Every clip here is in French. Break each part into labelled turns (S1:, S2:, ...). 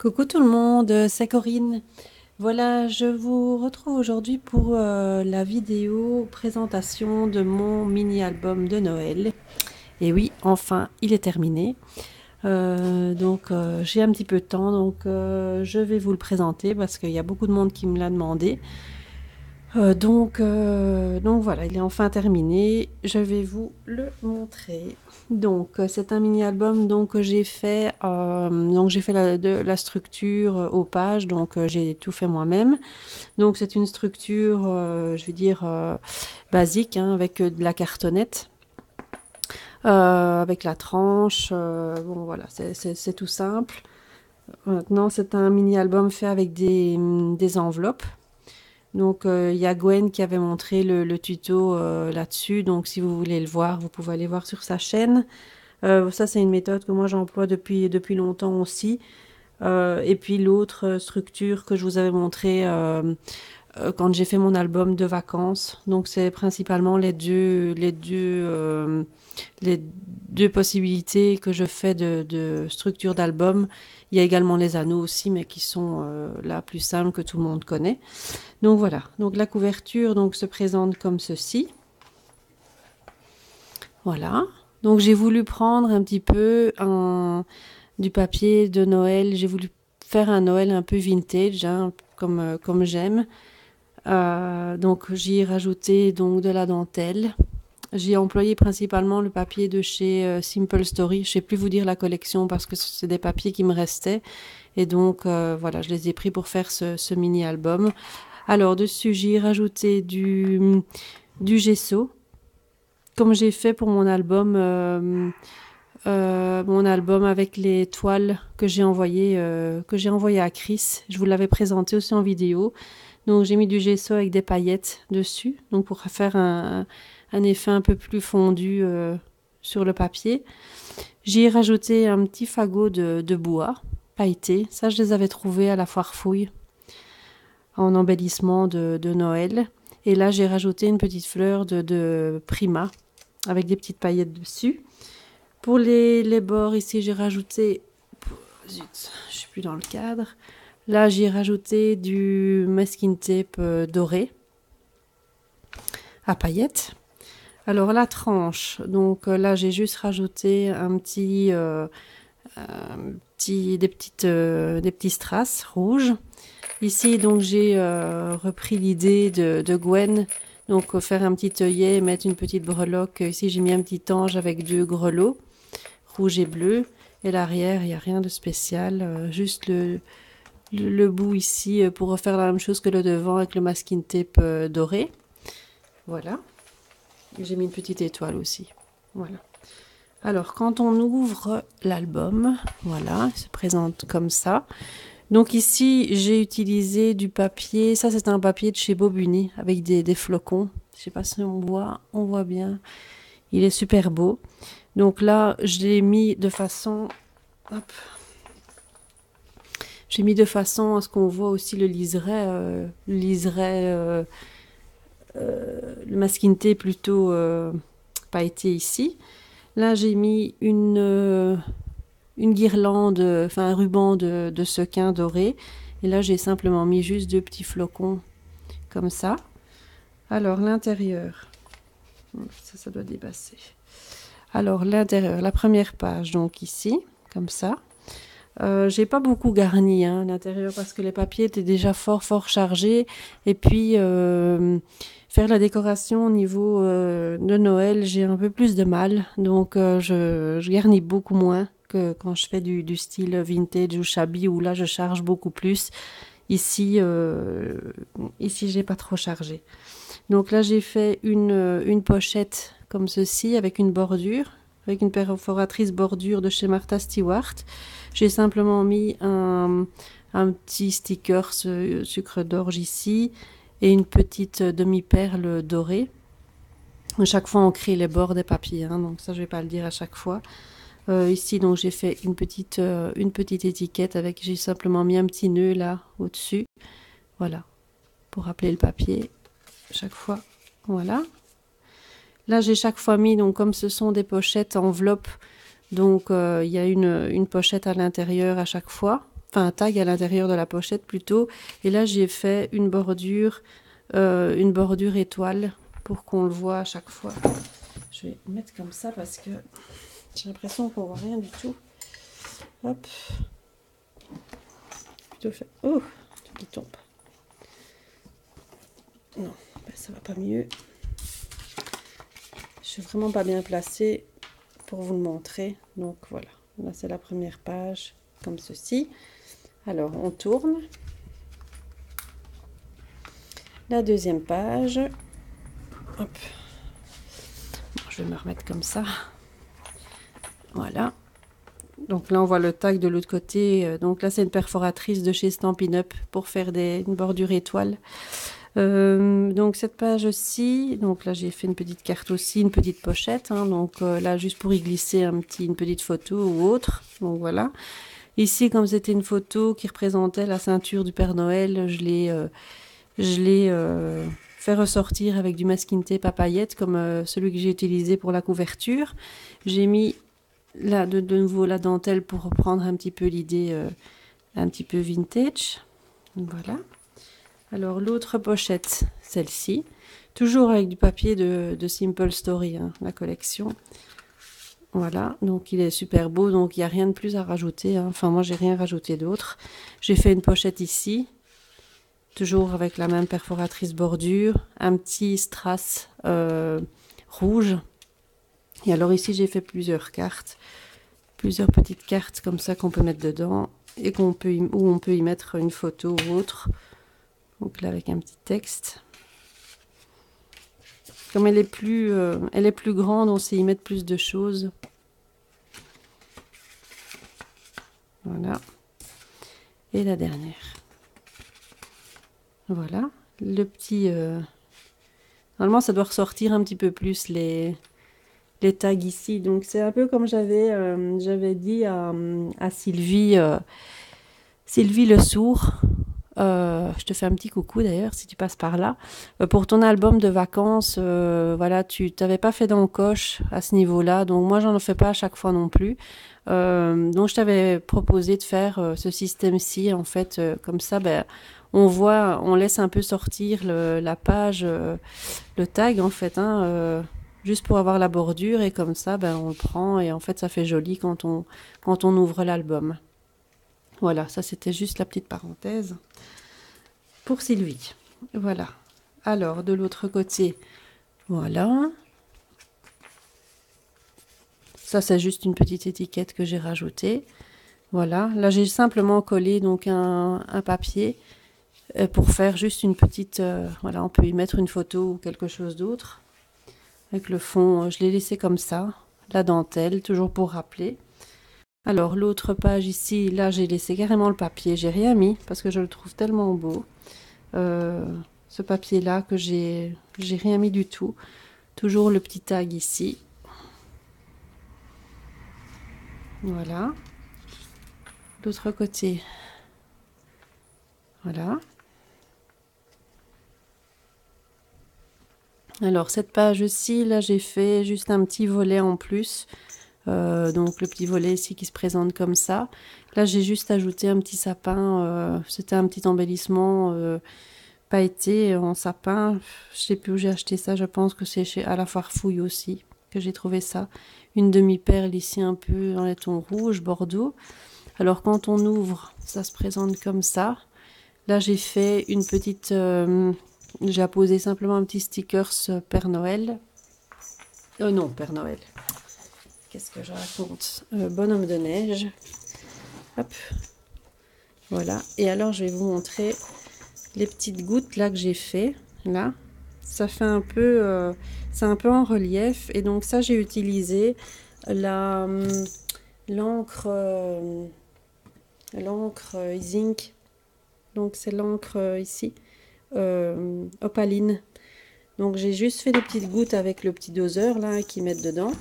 S1: Coucou tout le monde, c'est Corinne. Voilà, je vous retrouve aujourd'hui pour la vidéo présentation de mon mini-album de Noël. Et oui, enfin, il est terminé. J'ai un petit peu de temps, je vais vous le présenter parce qu'il y a beaucoup de monde qui me l'a demandé. Voilà, il est enfin terminé. Je vais vous le montrer. C'est un mini-album que j'ai fait. J'ai fait la structure aux pages, j'ai tout fait moi-même. Donc c'est une structure, je vais dire basique, hein, avec de la cartonnette, avec la tranche. Bon voilà, c'est tout simple. Maintenant c'est un mini-album fait avec des enveloppes. Il y a Gwen qui avait montré le tuto là-dessus. Donc, si vous voulez le voir, vous pouvez aller voir sur sa chaîne. Ça, c'est une méthode que moi j'emploie depuis longtemps aussi. Et puis l'autre structure que je vous avais montré quand j'ai fait mon album de vacances. Donc, c'est principalement les deux possibilités que je fais de structure d'album. Il y a également les anneaux aussi, mais qui sont la plus simple que tout le monde connaît. Donc voilà, donc la couverture se présente comme ceci. Voilà, donc j'ai voulu prendre un petit peu du papier de Noël. J'ai voulu faire un Noël un peu vintage, hein, comme j'aime. J'y ai rajouté de la dentelle. J'ai employé principalement le papier de chez Simple Story. Je ne sais plus vous dire la collection parce que c'est des papiers qui me restaient. Et voilà, je les ai pris pour faire ce mini-album. Alors dessus, j'ai rajouté du gesso, comme j'ai fait pour mon album avec les toiles que j'ai envoyé à Chris. Je vous l'avais présenté aussi en vidéo. Donc j'ai mis du gesso avec des paillettes dessus, donc pour faire un effet un peu plus fondu sur le papier. J'ai rajouté un petit fagot de bois pailleté. Ça, je les avais trouvés à la foire fouille en embellissement de Noël. Et là, j'ai rajouté une petite fleur de Prima avec des petites paillettes dessus. Pour les bords, ici, j'ai rajouté... Zut, je suis plus dans le cadre. Là, j'ai rajouté du masking tape doré à paillettes. Alors, la tranche. Là, j'ai juste rajouté des petits strass rouges. Ici, j'ai repris l'idée de Gwen, faire un petit œillet et mettre une petite breloque. Ici, j'ai mis un petit ange avec 2 grelots, rouge et bleu. Et l'arrière, il n'y a rien de spécial, juste le bout ici pour refaire la même chose que le devant avec le masking tape doré. Voilà. J'ai mis une petite étoile aussi. Voilà. Alors, quand on ouvre l'album, voilà, il se présente comme ça. Donc ici, j'ai utilisé du papier. Ça, c'est un papier de chez Bobuni avec des flocons. Je ne sais pas si on voit bien. Il est super beau. Donc là, je l'ai mis de façon... Hop. J'ai mis de façon à ce qu'on voit aussi le liseré. Le masking tape plutôt pailleté ici. Là, j'ai mis une guirlande, enfin un ruban de sequin doré. Et là, j'ai simplement mis juste 2 petits flocons comme ça. Alors, l'intérieur. Ça doit dépasser. Alors, l'intérieur, la première page, donc ici, comme ça. J'ai pas beaucoup garni l'intérieur parce que les papiers étaient déjà fort chargés. Et puis, faire la décoration au niveau de Noël, j'ai un peu plus de mal. Je garnis beaucoup moins que quand je fais du style vintage ou shabby où là, je charge beaucoup plus. Ici, j'ai pas trop chargé. Donc là, j'ai fait une pochette comme ceci avec une bordure, avec une perforatrice bordure de chez Martha Stewart. J'ai simplement mis un petit sticker sucre d'orge ici et une petite demi-perle dorée. À chaque fois, on crée les bords des papiers, donc ça, je vais pas le dire à chaque fois. Ici, j'ai fait une petite étiquette avec, j'ai simplement mis un petit nœud là au-dessus. Voilà, pour rappeler le papier. Chaque fois, voilà. Là, j'ai chaque fois mis, comme ce sont des pochettes enveloppes, il y a une pochette à l'intérieur à chaque fois. enfin un tag à l'intérieur de la pochette plutôt. Et là, j'ai fait une bordure étoile pour qu'on le voit à chaque fois. Je vais mettre comme ça parce que j'ai l'impression qu'on voit rien du tout. Hop. Plutôt fait. Oh, tout qui tombe. Non, ben ça va pas mieux. Je suis vraiment pas bien placée pour vous le montrer. Donc voilà, là c'est la première page comme ceci. Alors on tourne. La deuxième page. Hop. Bon, je vais me remettre comme ça. Voilà. Donc là on voit le tag de l'autre côté. Donc là c'est une perforatrice de chez Stampin' Up pour faire une bordure étoile. Donc cette page-ci, donc là j'ai fait une petite carte aussi, une petite pochette, hein, donc là juste pour y glisser une petite photo ou autre, donc voilà. Ici comme c'était une photo qui représentait la ceinture du Père Noël, je l'ai fait ressortir avec du masking tape à paillettes comme celui que j'ai utilisé pour la couverture. J'ai mis là de nouveau la dentelle pour reprendre un petit peu l'idée un petit peu vintage, voilà. Alors l'autre pochette, celle-ci, toujours avec du papier de Simple Story, hein, la collection. Voilà, donc il est super beau, donc il n'y a rien de plus à rajouter, hein. Enfin moi j'ai rien rajouté d'autre. J'ai fait une pochette ici, toujours avec la même perforatrice bordure, un petit strass rouge. Et alors ici j'ai fait plusieurs cartes, plusieurs petites cartes comme ça qu'on peut mettre dedans et où on peut y mettre une photo ou autre. Donc là avec un petit texte. Comme elle est plus grande, on sait y mettre plus de choses. Voilà. Et la dernière. Voilà. Le petit... Normalement, ça doit ressortir un petit peu plus les tags ici. Donc c'est un peu comme j'avais dit à Sylvie, Sylvie Le Sourd. Je te fais un petit coucou d'ailleurs si tu passes par là. Pour ton album de vacances, voilà, tu t'avais pas fait d'encoche à ce niveau-là, donc moi j'en fais pas à chaque fois non plus. Donc je t'avais proposé de faire ce système-ci en fait, comme ça, ben on voit, on laisse un peu sortir la page, le tag en fait, hein, juste pour avoir la bordure et comme ça, ben on le prend et en fait ça fait joli quand on ouvre l'album. Voilà, ça c'était juste la petite parenthèse pour Sylvie. Voilà. Alors, de l'autre côté, voilà. Ça, c'est juste une petite étiquette que j'ai rajoutée. Voilà. Là, j'ai simplement collé donc un papier pour faire juste une petite... voilà, on peut y mettre une photo ou quelque chose d'autre. Avec le fond, je l'ai laissé comme ça. La dentelle, toujours pour rappeler. Alors, l'autre page ici, là, j'ai laissé carrément le papier. J'ai rien mis parce que je le trouve tellement beau. Ce papier-là que j'ai rien mis du tout. Toujours le petit tag ici. Voilà. L'autre côté. Voilà. Alors, cette page-ci, là, j'ai fait juste un petit volet en plus. Donc le petit volet ici qui se présente comme ça. Là j'ai juste ajouté un petit sapin, c'était un petit embellissement pailleté en sapin. Je sais plus où j'ai acheté ça, je pense que c'est chez à la Farfouille aussi que j'ai trouvé ça. Une demi-perle ici un peu dans les tons rouges, bordeaux. Alors quand on ouvre, ça se présente comme ça. Là j'ai fait une petite... j'ai apposé simplement un petit stickers Père Noël. Non, Père Noël. Qu'est-ce que je raconte? Bonhomme de neige. Hop. Voilà. Et alors, je vais vous montrer les petites gouttes là que j'ai fait. Là. Ça fait un peu... c'est un peu en relief. Et donc, ça, j'ai utilisé l'encre zinc. Donc, c'est l'encre ici. Opaline. Donc, j'ai juste fait des petites gouttes avec le petit doseur là qui mettent dedans.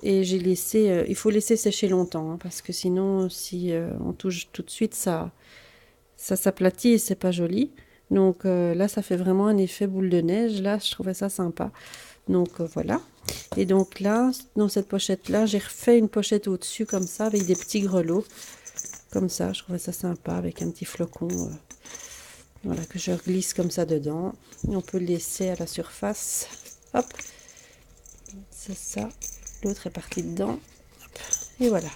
S1: Et j'ai laissé, il faut laisser sécher longtemps, hein, parce que sinon, si on touche tout de suite, ça s'aplatit et c'est pas joli. Donc là, ça fait vraiment un effet boule de neige. Là, je trouvais ça sympa. Donc voilà. Et donc là, dans cette pochette-là, j'ai refait une pochette au-dessus comme ça, avec des petits grelots. comme ça. Je trouvais ça sympa avec un petit flocon. Voilà, que je glisse comme ça dedans. Et on peut le laisser à la surface. Hop, c'est ça. L'autre est parti dedans. Hop. Et voilà.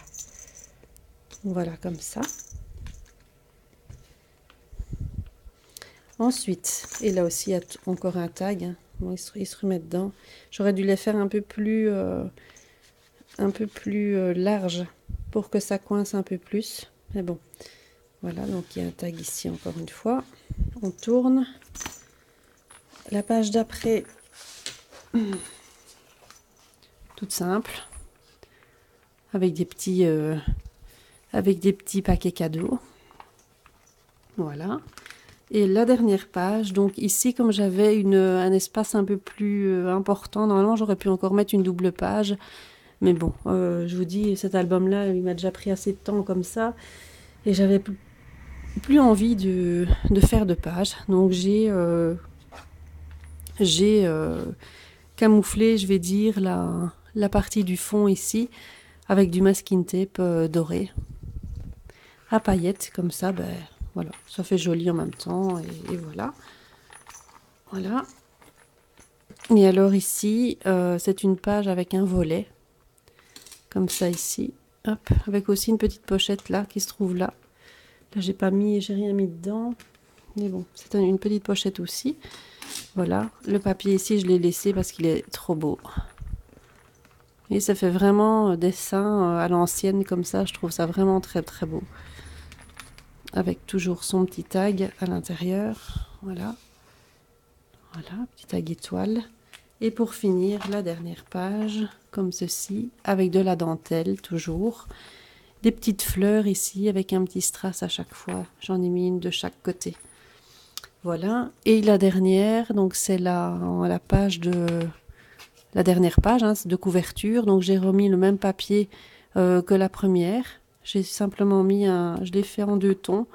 S1: Voilà, comme ça. Ensuite, et là aussi, il y a encore un tag. Hein. Bon, il se remet dedans. J'aurais dû les faire un peu plus large pour que ça coince un peu plus. Mais bon, voilà. Donc, il y a un tag ici encore une fois. On tourne. La page d'après, toute simple, avec des petits paquets cadeaux. Voilà. Et la dernière page, donc ici, comme j'avais un espace un peu plus important, normalement j'aurais pu encore mettre une double page. Mais bon, je vous dis, cet album-là, il m'a déjà pris assez de temps comme ça. Et j'avais plus envie de faire de pages. Donc j'ai camouflé, je vais dire, la partie du fond ici, avec du masking tape doré. À paillettes, comme ça, ben voilà, ça fait joli en même temps, et voilà. Voilà. Et alors ici, c'est une page avec un volet, comme ça ici. Hop, avec aussi une petite pochette là, qui se trouve là. Là, j'ai rien mis dedans. Mais bon, c'est une petite pochette aussi. Voilà, le papier ici, je l'ai laissé parce qu'il est trop beau. Et ça fait vraiment dessin à l'ancienne, comme ça, je trouve ça vraiment très très beau. Avec toujours son petit tag à l'intérieur. Voilà. Voilà, petit tag étoile. Et pour finir, la dernière page, comme ceci, avec de la dentelle, toujours. Des petites fleurs ici, avec un petit strass à chaque fois. J'en ai mis une de chaque côté. Voilà. Et la dernière, donc c'est la dernière page hein, de couverture. Donc j'ai remis le même papier que la première. J'ai simplement mis je l'ai fait en 2 tons.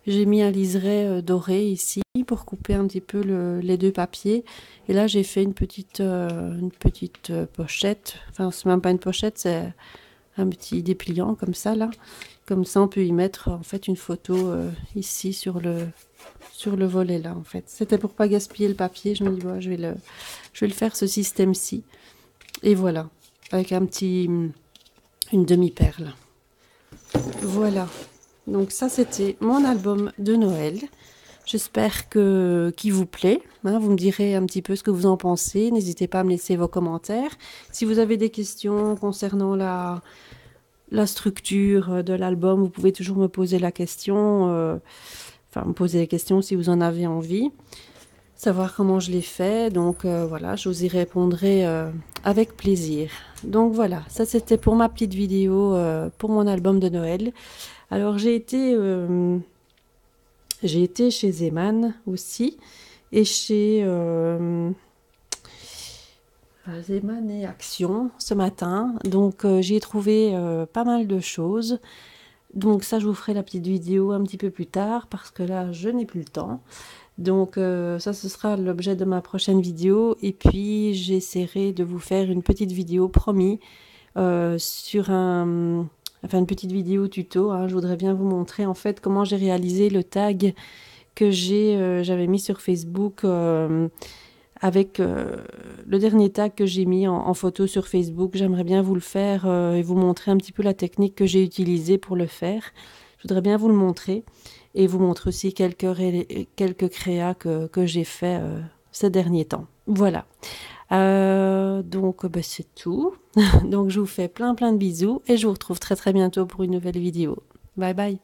S1: J'ai mis un liseré doré ici pour couper un petit peu les 2 papiers. Et là, j'ai fait une petite pochette. Enfin, c'est même pas une pochette, c'est un petit dépliant comme ça, là. Comme ça, on peut y mettre, en fait, une photo ici sur le volet, là, en fait. C'était pour pas gaspiller le papier. Je me dis, ouais, je vais le faire, ce système-ci. Et voilà, avec une demi-perle. Voilà. Donc ça, c'était mon album de Noël. J'espère qu'il vous plaît. Hein, vous me direz un petit peu ce que vous en pensez. N'hésitez pas à me laisser vos commentaires. Si vous avez des questions concernant la structure de l'album, vous pouvez toujours me poser la question. Enfin, me poser des questions si vous en avez envie. Savoir comment je l'ai fait. Donc voilà, je vous y répondrai avec plaisir. Donc voilà, ça c'était pour ma petite vidéo pour mon album de Noël. Alors j'ai été chez Zeman aussi et chez Zeman et Action ce matin. Donc j'y ai trouvé pas mal de choses. Donc ça je vous ferai la petite vidéo un petit peu plus tard parce que là je n'ai plus le temps. Donc ça ce sera l'objet de ma prochaine vidéo et puis j'essaierai de vous faire une petite vidéo promis sur une petite vidéo tuto. Hein. Je voudrais bien vous montrer en fait comment j'ai réalisé le tag que j'avais mis sur Facebook avec le dernier tag que j'ai mis en photo sur Facebook. J'aimerais bien vous le faire et vous montrer un petit peu la technique que j'ai utilisée pour le faire. Je voudrais bien vous le montrer et vous montrer aussi quelques créas que j'ai fait ces derniers temps. Voilà. Donc c'est tout. Donc je vous fais plein de bisous et je vous retrouve très bientôt pour une nouvelle vidéo. Bye bye.